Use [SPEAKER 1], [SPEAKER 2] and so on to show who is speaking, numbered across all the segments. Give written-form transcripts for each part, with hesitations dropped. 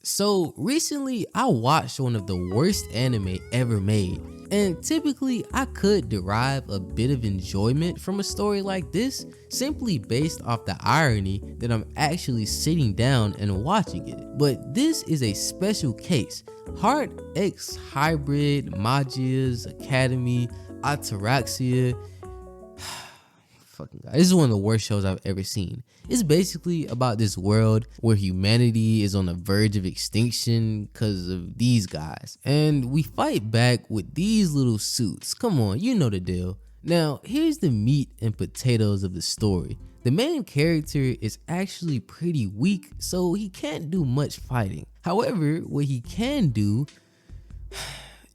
[SPEAKER 1] So recently I watched one of the worst anime ever made, and typically I could derive a bit of enjoyment from a story like this simply based off the irony that I'm actually sitting down and watching it. But this is a special case. Heart X Hybrid Magia's Academy Ataraxia. Fucking God. This is one of the worst shows I've ever seen. It's basically about this world where humanity is on the verge of extinction because of these guys. And we fight back with these little suits. Come on, you know the deal. Now, here's the meat and potatoes of the story. The main character is actually pretty weak, so he can't do much fighting. However, what he can do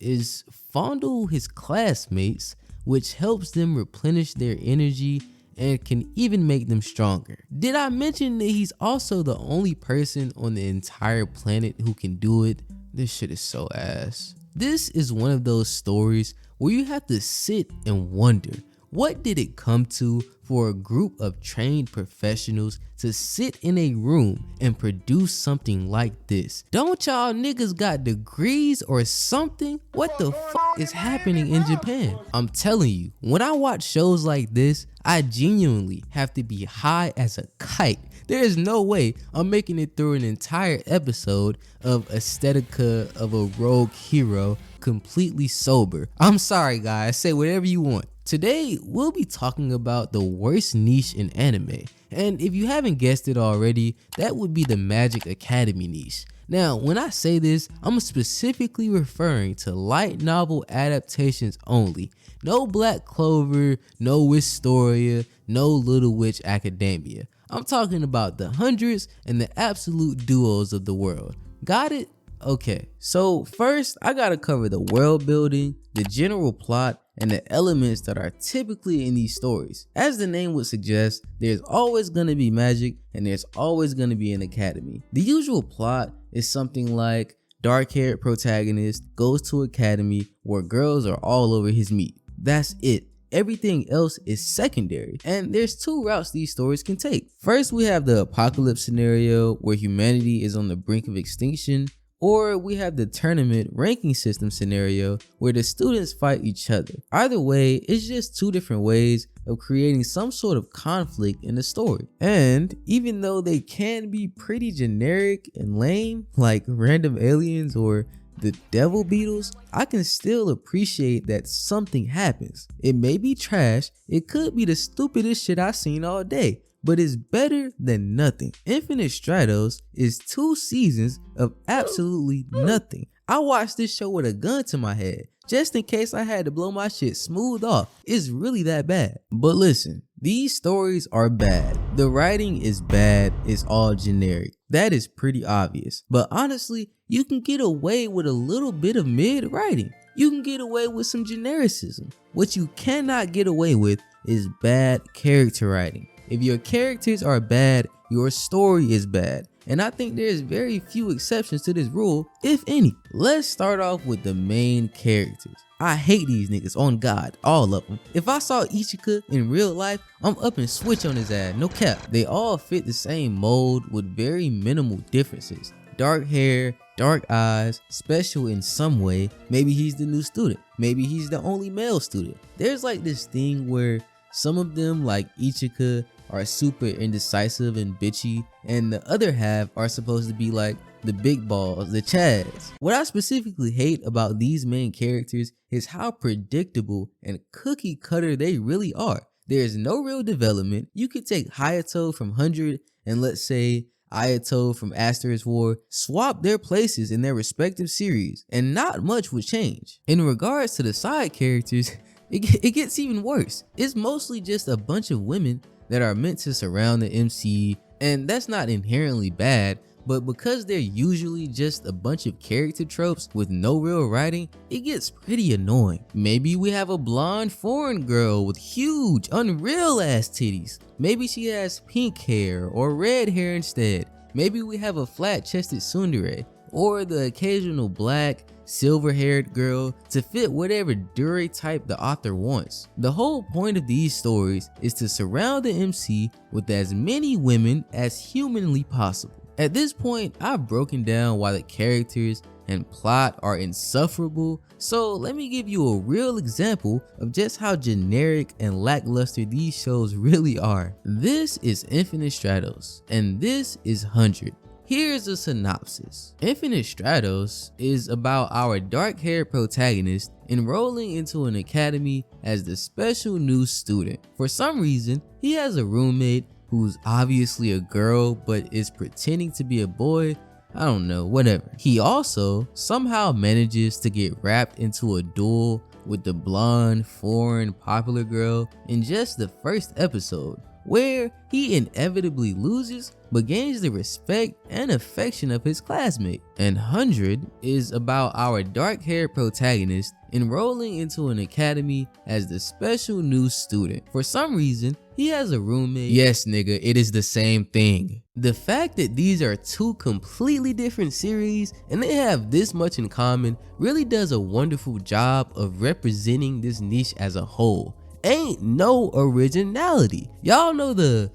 [SPEAKER 1] is fondle his classmates, which helps them replenish their energy and can even make them stronger. Did I mention that he's also the only person on the entire planet who can do it? This shit is so ass. This is one of those stories where you have to sit and wonder, what did it come to for a group of trained professionals to sit in a room and produce something like this? Don't y'all niggas got degrees or something? What the fuck is happening in Japan? I'm telling you, when I watch shows like this, I genuinely have to be high as a kite. There is no way I'm making it through an entire episode of Aesthetica of a Rogue Hero completely sober. I'm sorry guys, say whatever you want. Today, we'll be talking about the worst niche in anime, and if you haven't guessed it already, that would be the Magic Academy niche. Now, when I say this, I'm specifically referring to light novel adaptations only. No Black Clover, no Wistoria, no Little Witch Academia. I'm talking about the hundreds and the absolute duos of the world. Got it? Okay, so first I gotta cover the world building, the general plot, and the elements that are typically in these stories. As the name would suggest, there's always gonna be magic and there's always gonna be an academy. The usual plot is something like dark-haired protagonist goes to academy where girls are all over his meat. That's it. Everything else is secondary, and there's two routes these stories can take. First, we have the apocalypse scenario where humanity is on the brink of extinction, or we have the tournament ranking system scenario where the students fight each other. Either way, it's just two different ways of creating some sort of conflict in the story. And even though they can be pretty generic and lame, like random aliens or the devil beetles, I can still appreciate that something happens. It may be trash, it could be the stupidest shit I've seen all day, but it's better than nothing. Infinite Stratos is 2 seasons of absolutely nothing. I watched this show with a gun to my head, just in case I had to blow my shit smooth off. It's really that bad. But listen, these stories are bad. The writing is bad, it's all generic. That is pretty obvious. But honestly, you can get away with a little bit of mid writing. You can get away with some genericism. What you cannot get away with is bad character writing. If your characters are bad, your story is bad. And I think there's very few exceptions to this rule, if any. Let's start off with the main characters. I hate these niggas, on God, all of them. If I saw Ichika in real life, I'm up and switch on his ass, no cap. They all fit the same mold with very minimal differences. Dark hair, dark eyes, special in some way. Maybe he's the new student. Maybe he's the only male student. There's like this thing where some of them, like Ichika, are super indecisive and bitchy, and the other half are supposed to be like the big balls, the chads. What I specifically hate about these main characters is how predictable and cookie cutter they really are. There's no real development. You could take Hayato from 100 and let's say Ayato from Asterisk War, swap their places in their respective series, and not much would change. In regards to the side characters, it gets even worse. It's mostly just a bunch of women that are meant to surround the MC, and that's not inherently bad, but because they're usually just a bunch of character tropes with no real writing, it gets pretty annoying. Maybe we have a blonde foreign girl with huge, unreal ass titties. Maybe she has pink hair or red hair instead. Maybe we have a flat-chested tsundere, or the occasional black, silver-haired girl to fit whatever dure type the author wants. The whole point of these stories is to surround the MC with as many women as humanly possible. At this point, I've broken down why the characters and plot are insufferable, so let me give you a real example of just how generic and lackluster these shows really are. This is Infinite Stratos, and this is 100. Here's a synopsis. Infinite Stratos is about our dark-haired protagonist enrolling into an academy as the special new student. For some reason, he has a roommate who's obviously a girl but is pretending to be a boy. I don't know, whatever. He also somehow manages to get wrapped into a duel with the blonde, foreign, popular girl in just the first episode, where he inevitably loses but gains the respect and affection of his classmate. And 100 is about our dark-haired protagonist enrolling into an academy as the special new student. For some reason, he has a roommate. Yes, nigga, it is the same thing. The fact that these are two completely different series and they have this much in common really does a wonderful job of representing this niche as a whole. Ain't no originality. Y'all know the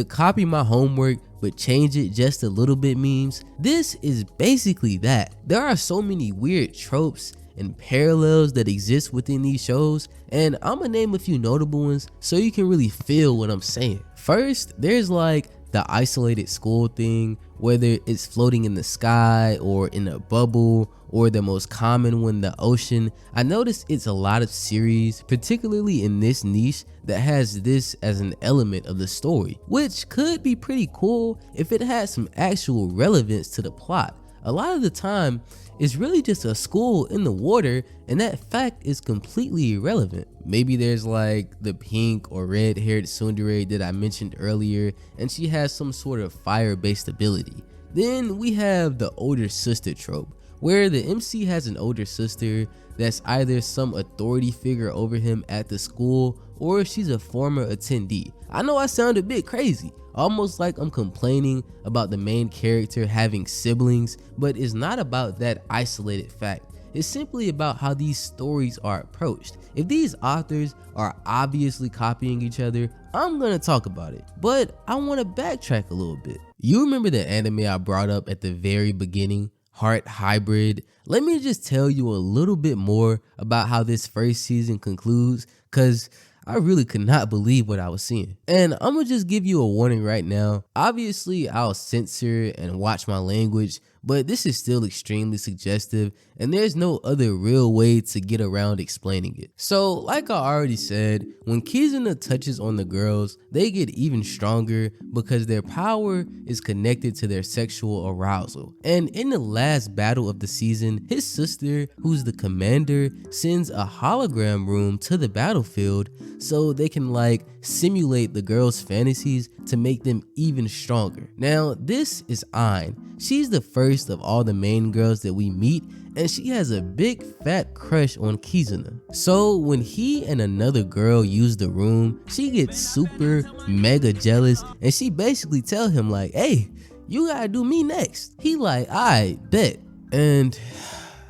[SPEAKER 1] copy my homework but change it just a little bit memes. This is basically that. There are so many weird tropes and parallels that exist within these shows, and I'm gonna name a few notable ones so you can really feel what I'm saying. First, there's like the isolated school thing, whether it's floating in the sky or in a bubble, or the most common one, the ocean. I noticed it's a lot of series, particularly in this niche, that has this as an element of the story, which could be pretty cool if it had some actual relevance to the plot. A lot of the time, it's really just a school in the water, and that fact is completely irrelevant. Maybe there's like the pink or red haired tsundere that I mentioned earlier, and she has some sort of fire-based ability. Then we have the older sister trope, where the MC has an older sister that's either some authority figure over him at the school, or she's a former attendee. I know I sound a bit crazy, almost like I'm complaining about the main character having siblings, but it's not about that isolated fact. It's simply about how these stories are approached. If these authors are obviously copying each other, I'm gonna talk about it, but I wanna backtrack a little bit. You remember the anime I brought up at the very beginning, Heart Hybrid? Let me just tell you a little bit more about how this first season concludes, cause I really could not believe what I was seeing. And I'm gonna just give you a warning right now. Obviously, I'll censor and watch my language, but this is still extremely suggestive and there's no other real way to get around explaining it. So like I already said, when Kizuna touches on the girls, they get even stronger because their power is connected to their sexual arousal. And in the last battle of the season, his sister, who's the commander, sends a hologram room to the battlefield so they can like simulate the girls' fantasies to make them even stronger. Now this is Ain. She's the first of all the main girls that we meet, and she has a big fat crush on Kizuna. So when he and another girl use the room, she gets super mega jealous and she basically tell him like, hey, you gotta do me next. He like, I bet. And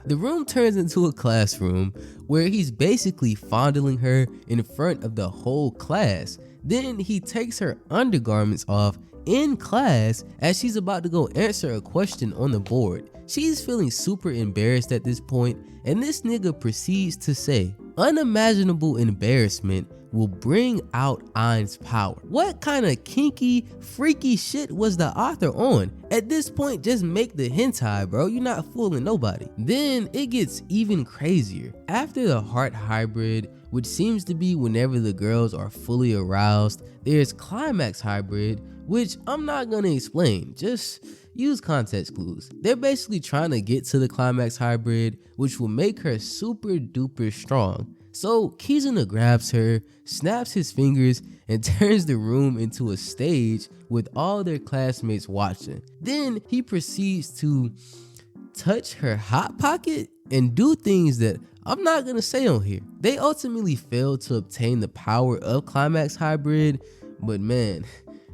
[SPEAKER 1] the room turns into a classroom where he's basically fondling her in front of the whole class. Then he takes her undergarments off in class as she's about to go answer a question on the board. She's feeling super embarrassed at this point, and this nigga proceeds to say, unimaginable embarrassment will bring out Ain's power. What kind of kinky, freaky shit was the author on? At this point, just make the hentai, bro. You're not fooling nobody. Then it gets even crazier. After the heart hybrid, which seems to be whenever the girls are fully aroused, there's climax hybrid, which I'm not gonna explain, just use context clues. They're basically trying to get to the climax hybrid, which will make her super duper strong. So Kizuna grabs her, snaps his fingers, and turns the room into a stage with all their classmates watching. Then he proceeds to touch her hot pocket and do things that I'm not gonna say on here. They ultimately failed to obtain the power of climax hybrid, but man,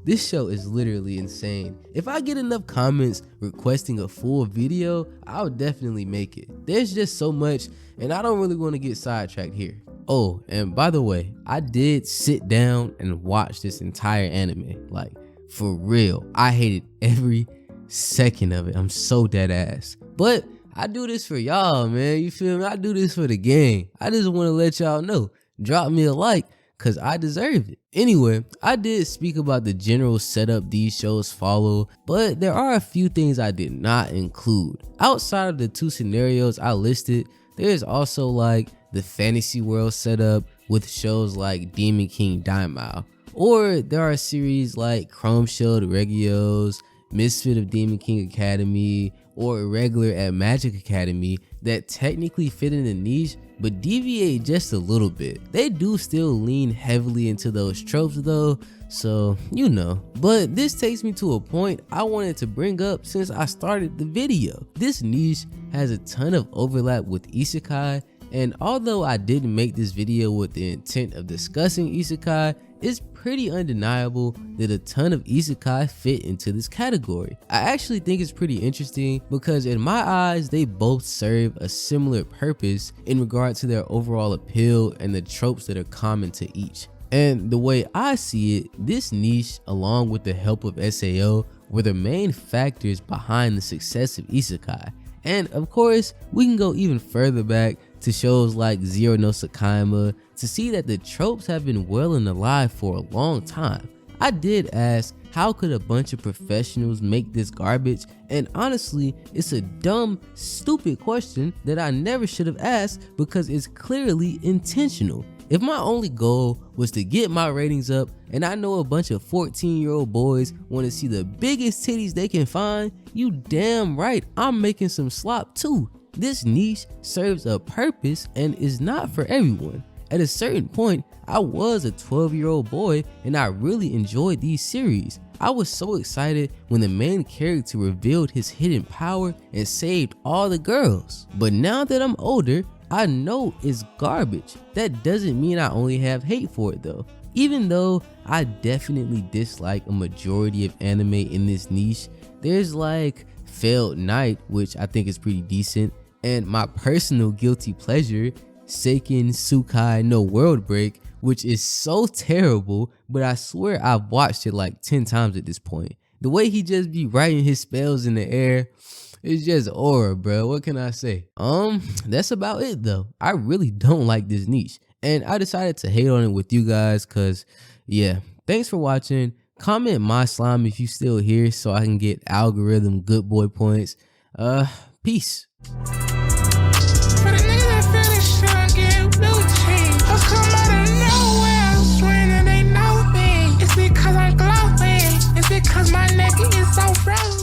[SPEAKER 1] this show is literally insane. If I get enough comments requesting a full video, I'll definitely make it. There's just so much, and I don't really want to get sidetracked here. Oh, and by the way, I did sit down and watch this entire anime. Like, for real. I hated every second of it. I'm so dead ass. But I do this for y'all, man. You feel me? I do this for the gang. I just want to let y'all know. Drop me a like, cause I deserve it. Anyway, I did speak about the general setup these shows follow, but there are a few things I did not include. Outside of the 2 scenarios I listed, there's also like the fantasy world setup with shows like Demon King Daimao, or there are series like Chrome Shield Regios, Misfit of Demon King Academy, or Irregular at Magic Academy that technically fit in the niche but deviate just a little bit. They do still lean heavily into those tropes though, so you know. But this takes me to a point I wanted to bring up since I started the video. This niche has a ton of overlap with isekai, and although I didn't make this video with the intent of discussing isekai, it's pretty undeniable that a ton of isekai fit into this category. I actually think it's pretty interesting because in my eyes, they both serve a similar purpose in regard to their overall appeal and the tropes that are common to each. And the way I see it, this niche, along with the help of SAO, were the main factors behind the success of isekai. And of course, we can go even further back to shows like Zero no Sakaima to see that the tropes have been well and alive for a long time. I did ask, how could a bunch of professionals make this garbage? And honestly, it's a dumb, stupid question that I never should have asked because it's clearly intentional. If my only goal was to get my ratings up and I know a bunch of 14-year-old boys want to see the biggest titties they can find, you damn right I'm making some slop too. This niche serves a purpose and is not for everyone. At a certain point, I was a 12-year-old boy and I really enjoyed these series. I was so excited when the main character revealed his hidden power and saved all the girls. But now that I'm older, I know it's garbage. That doesn't mean I only have hate for it though. Even though I definitely dislike a majority of anime in this niche, there's like Failed Knight, which I think is pretty decent, and my personal guilty pleasure, Seiken Tsukai no World Break, which is so terrible, but I swear I've watched it like 10 times at this point. The way he just be writing his spells in the air, it's just aura, bro. What can I say? That's about it though. I really don't like this niche, and I decided to hate on it with you guys cause yeah. Thanks for watching. Comment my slime if you still here so I can get algorithm good boy points. Peace.
[SPEAKER 2] For the niggas that finish trying to get blue cheese, just come out of nowhere, swearing that they know me. It's because I'm glowing. It's because my neck is so frozen.